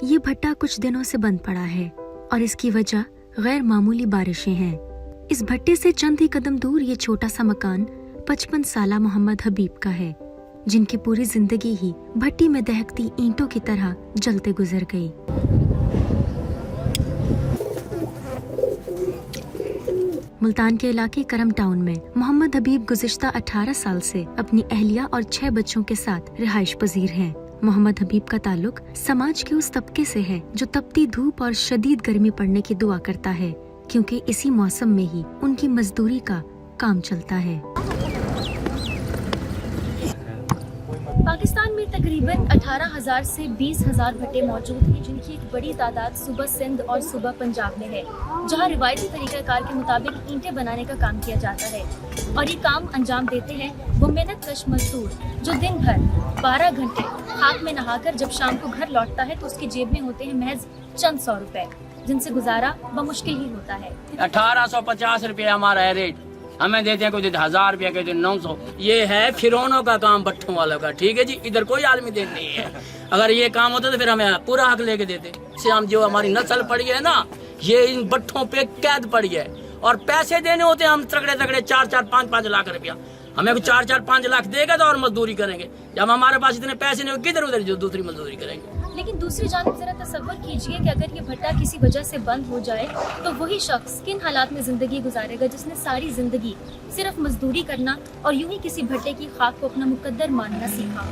ये भट्टा कुछ दिनों से बंद पड़ा है और इसकी वजह गैर मामूली बारिशें हैं। इस भट्टे से चंद ही कदम दूर ये छोटा सा मकान 55 साला मोहम्मद हबीब का है, जिनकी पूरी जिंदगी ही भट्टी में दहकती ईंटों की तरह जलते गुजर गई। मुल्तान के इलाके करम टाउन में मोहम्मद हबीब गुज़िश्ता 18 साल से अपनी अहलिया और 6 बच्चों के साथ रिहाइश पजीर हैं। मोहम्मद हबीब का ताल्लुक समाज के उस तबके से है जो तपती धूप और शदीद गर्मी पड़ने की दुआ करता है, क्योंकि इसी मौसम में ही उनकी मजदूरी का काम चलता है। पाकिस्तान में तकरीबन 18,000 से 20,000 भट्टे मौजूद हैं, जिनकी एक बड़ी तादाद सुबह सिंध और सुबह पंजाब में है, जहां रिवायती तरीक़ाकार के मुताबिक ईंटें बनाने का काम किया जाता है। और ये काम अंजाम देते हैं वो मेहनत कश मजदूर जो दिन भर 12 घंटे हाथ में नहाकर जब शाम को घर लौटता है तो उसकी जेब में होते हैं महज चंद 100 रुपए, जिनसे गुजारा बमुश्किल ही होता है। 1850 रुपये हमारा है रेट, हमें देते हैं कोई 1000 रुपया, कोई 900। ये है फिरौनों का काम, भट्टों वालों का, ठीक है जी। इधर कोई आदमी देन नहीं है। अगर ये काम होता तो फिर हमें पूरा हक लेके देते। इससे हम जो हमारी नस्ल पड़ी है ना, ये इन भट्टों पे कैद पड़ी है और पैसे देने होते हैं हम तगड़े तगड़े 4-4, 5-5 लाख रुपया। हमें 4-4, 5 लाख देगा तो और मजदूरी करेंगे। जब हमारे पास इतने पैसे नहीं, किधर उधर जो दूसरी मजदूरी करेंगे। लेकिन दूसरी जानब जरा तसव्वुर कीजिए कि अगर ये भट्टा किसी वजह से बंद हो जाए तो वही शख्स किन हालात में जिंदगी गुजारेगा जिसने सारी जिंदगी सिर्फ मजदूरी करना और यूं ही किसी भट्टे की खाक को अपना मुकद्दर मानना सीखा।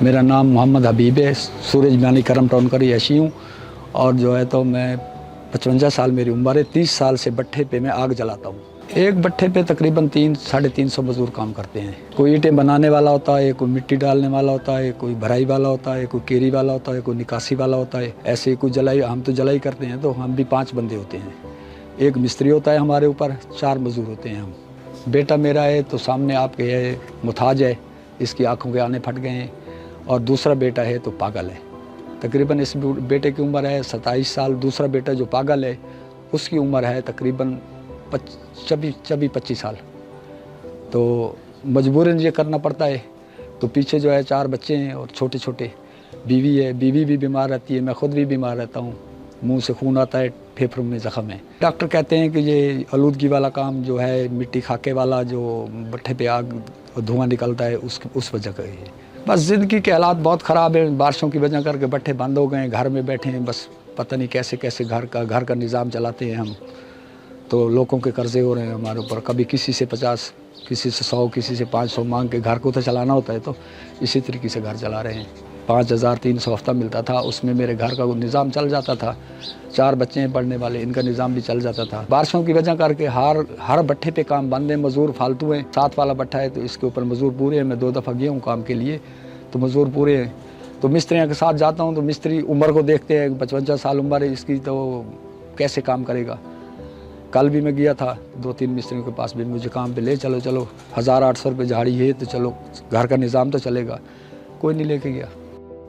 मेरा नाम मोहम्मद हबीब है, सूरज मियानी करम टाउन का रिहायशी हूँ। और जो है तो मैं 55 साल मेरी उम्र है। 30 साल से भट्टे पे मैं आग जलाता हूँ। एक भट्टे पे तकरीबन 300-350 मजदूर काम करते हैं। कोई ईंटें बनाने वाला होता है, कोई मिट्टी डालने वाला होता है, कोई भराई वाला होता है, कोई केरी वाला होता है, कोई निकासी वाला होता है। ऐसे ही कोई जलाई, हम तो जलाई करते हैं तो हम भी 5 बंदे होते हैं। एक मिस्त्री होता है हमारे ऊपर, 4 मजदूर होते हैं हम। बेटा मेरा है तो सामने आपके है, मुताज है, इसकी आँखों के आने फट गए हैं। और दूसरा बेटा है तो पागल है। तकरीबन इस बेटे की उम्र है 27 साल। दूसरा बेटा जो पागल है उसकी उम्र है तकरीबन 25 साल। तो मजबूरन ये करना पड़ता है। तो पीछे जो है 4 बच्चे हैं और छोटे छोटे, बीवी है, बीवी भी बीमार रहती है, मैं ख़ुद भी बीमार रहता हूँ। मुंह से खून आता है, फेफड़ों में ज़ख्म है। डॉक्टर कहते हैं कि ये आलूदगी वाला काम जो है, मिट्टी खाके वाला जो भट्टे पे आग और धुआं निकलता है, उस वजह का है। बस ज़िंदगी के हालात बहुत ख़राब है। बारिशों की वजह करके भट्टे बंद हो गए, घर में बैठे हैं। बस पता नहीं कैसे कैसे घर का निज़ाम चलाते हैं हम। तो लोगों के कर्ज़े हो रहे हैं हमारे ऊपर। कभी किसी से 50, किसी से 100, किसी से 500 मांग के घर को तो चलाना होता है। तो इसी तरीके से घर चला रहे हैं। 5300 हफ्ता मिलता था, उसमें मेरे घर का निज़ाम चल जाता था। 4 बच्चे हैं पढ़ने वाले, इनका निज़ाम भी चल जाता था। बारिशों की वजह करके हर भट्टे पे काम बंद है, मज़दूर फालतू हैं। 7 वाला भट्टा है तो इसके ऊपर मज़दूर पूरे हैं। मैं 2 दफ़ा गया हूँ काम के लिए तो मज़दूर पूरे हैं। तो मिस्त्रियों के साथ जाता हूँ तो मिस्त्री उम्र को देखते हैं, 55 साल उम्र है इसकी, तो कैसे काम करेगा। कल भी मैं गया था 2-3 मिस्त्रियों के पास भी, मुझे काम पे ले चलो 1800 रुपये झाड़ी है तो चलो घर का निज़ाम तो चलेगा। कोई नहीं लेके गया।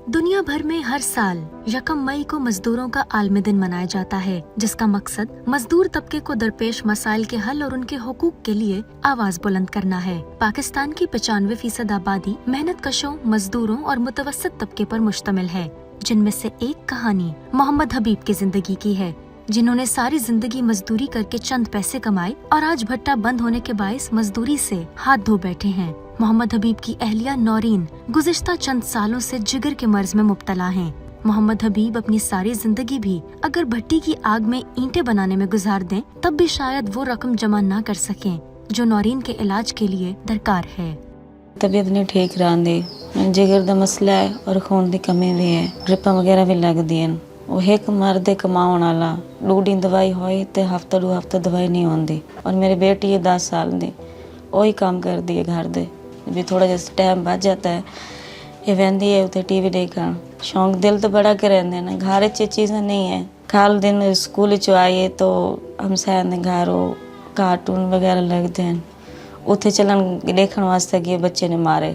दुनिया भर में हर साल 1 मई को मजदूरों का आलमी दिन मनाया जाता है, जिसका मकसद मजदूर तबके को दरपेश मसाइल के हल और उनके हुकूक के लिए आवाज बुलंद करना है। पाकिस्तान की 95% आबादी मेहनत कशों, मजदूरों और मुतवस्सित तबके पर मुश्तमिल है, जिनमें से एक कहानी मोहम्मद हबीब की जिंदगी की है, जिन्होंने सारी जिंदगी मजदूरी करके चंद पैसे कमाए और आज भट्टा बंद होने के बायस मजदूरी से हाथ धो बैठे हैं। मोहम्मद हबीब की अहलिया नौरीन गुज़िश्ता चंद सालों से जिगर के मर्ज में मुब्तला हैं। मोहम्मद हबीब अपनी सारी जिंदगी भी अगर भट्टी की आग में ईंटें बनाने में गुजार दें, तब भी शायद वो रकम जमा ना कर सकें जो नौरीन के इलाज के लिए दरकार है। तबीयत नहीं ठीक रही, जिगर का मसला है और खून की कमी भी है। ड्रिपां वगैरह भी लगदी हैं। वो एक मर्द कमाने वाला 2 दिन दवाई होई तो हफ्ता 2 हफ्ता दवाई नहीं आती। और मेरी बेटी है 10 साल की, वही काम करती है घर दे भी। थोड़ा जैसा टाइम बच जाता है, ये वहदी है उसे TV देखा। शौक दिल तो बड़ा करेंगे ना, घर च चीज़ें नहीं है। कल दिन स्कूल चो आए तो हम शायद घर कार्टून वगैरह लगते हैं, उथे चलन देखने वास्ते गए, बच्चे ने मारे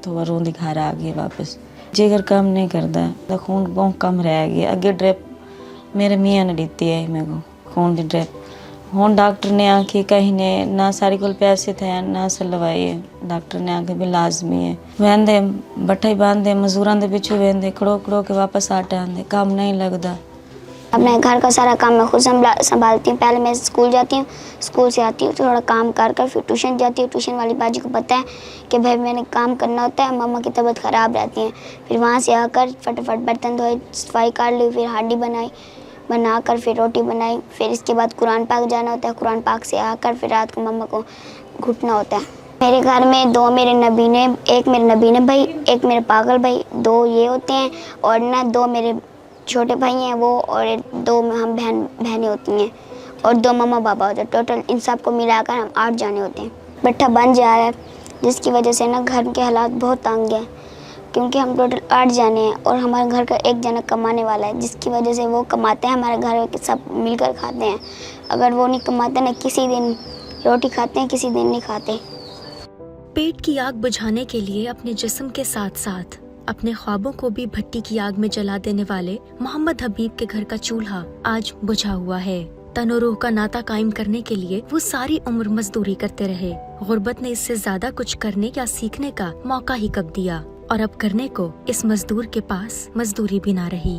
तो वह रोंदी घर आ गई वापस। जिगर काम नहीं करता तो खून बहुत कम रह गया। अगे ड्रिप मेरे मियाँ ने दी है मेरे को खून की ड्रिप, ਹੁਣ ਡਾਕਟਰ ਨੇ ਆ ਕੇ ਕਹੀ ਨੇ ਨਾ ਸਾਡੇ ਕੋਲ ਪੈਸੇ ਥੇ ਨਾ ਸਲਵਾਈ ਹੈ ਡਾਕਟਰ ਨੇ ਆ ਕੇ ਵੀ ਲਾਜ਼ਮੀ ਹੈ ਵਹਿੰਦੇ ਬੱਠਾ ਹੀ ਬਾਂਧਦੇ ਮਜ਼ਦੂਰਾਂ ਦੇ ਪਿੱਛੇ ਵਹਿੰਦੇ ਖੜੋ ਖੜੋ ਕੇ ਵਾਪਸ ਆਟੇ आते काम नहीं लगता। अपने घर का सारा काम मैं खुद संभालती हूँ। पहले मैं स्कूल जाती हूँ, स्कूल से आती हूँ तो थोड़ा काम कर फिर ट्यूशन जाती हूँ। ट्यूशन वाली बाजी को पता है कि भाई मैंने काम करना होता है, मम्मा की तबीयत ख़राब रहती है। फिर वहाँ से आकर फटाफट बर्तन धोए, सफाई कर ली, फिर हांडी बनाकर फिर रोटी बनाई। फिर इसके बाद कुरान पाक जाना होता है, कुरान पाक से आकर फिर रात को मम्मा को घुटना होता है। मेरे घर में 2 मेरे नबीने, एक मेरे नबीने भाई, एक मेरे पागल भाई, 2 ये होते हैं और ना 2 मेरे छोटे भाई हैं वो, और 2 हम बहनें होती हैं और 2 मम्मा पापा होते हैं। टोटल इन सब को मिलाकर हम 8 जाने होते हैं। भट्ठा बन जा रहा है जिसकी वजह से ना घर के हालात बहुत तंग हैं, क्योंकि हम टोटल 8 जाने हैं और हमारे घर का एक जना कमाने वाला है, जिसकी वजह से वो कमाते हैं, हमारे घर के सब मिलकर खाते हैं। अगर वो नहीं कमाते ना, किसी दिन रोटी खाते हैं, किसी दिन नहीं खाते। पेट की आग बुझाने के लिए अपने जिस्म के साथ साथ अपने ख्वाबों को भी भट्टी की आग में जला देने वाले मोहम्मद हबीब के घर का चूल्हा आज बुझा हुआ है। तन और रूह का नाता कायम करने के लिए वो सारी उम्र मजदूरी करते रहे। गुर्बत ने इससे ज्यादा कुछ करने या सीखने का मौका ही कब दिया, और अब करने को इस मजदूर के पास मजदूरी भी ना रही।